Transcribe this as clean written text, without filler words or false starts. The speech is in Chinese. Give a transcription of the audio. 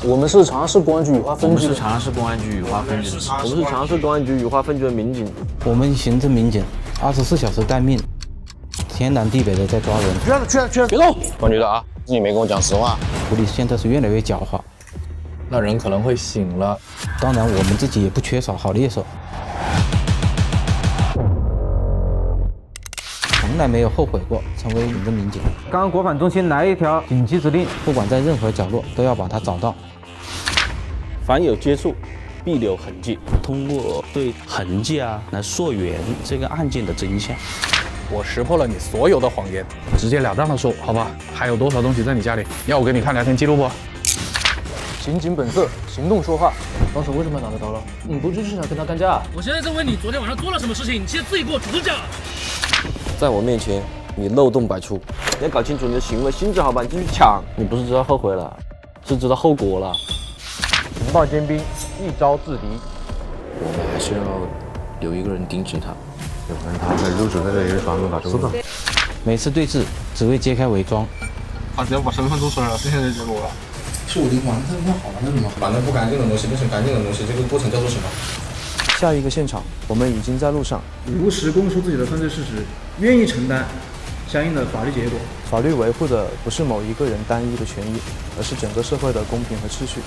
我们是长安市公安局雨花分局。我们是长安市公安局雨花分局。我们是长安市公安局雨花分局的民警。我们刑侦民警，24小时待命，天南地北的在抓人。去，别动！王局的啊，你没跟我讲实话。狐狸现在是越来越狡猾，那人可能会醒了。当然，我们自己也不缺少好猎手，从来没有后悔过成为刑侦民警。刚刚国反中心来一条紧急指令，不管在任何角落都要把它找到。凡有接触，必留痕迹。通过对痕迹来溯源这个案件的真相。我识破了你所有的謊言，直截了当的说，好吧？还有多少东西在你家里？要我给你看聊天记录不？刑警本色，行动说话。当时为什么拿着刀了？你不就是想跟他干架？我现在在问你昨天晚上做了什么事情，你现在自己给我主动讲。在我面前，你漏洞百出，你要搞清楚你的行为性质，好吧？你进去抢，你不是知道后悔了，是知道后果了。情报尖兵，一招制敌。我们还是要留一个人盯着他。有可能他在入职在这里是防不打住的。每次对峙只为揭开伪装。他只要把身份做出来了，剩下的结果了。是我已经还他好了，那怎么把那不干净的东西变成干净的东西？这个过程叫做什么？下一个现场，我们已经在路上。如实供述自己的犯罪事實，願意承擔相應的法律結果。法律維護的不是某一個人單一的權益，而是整個社會的公平和秩序。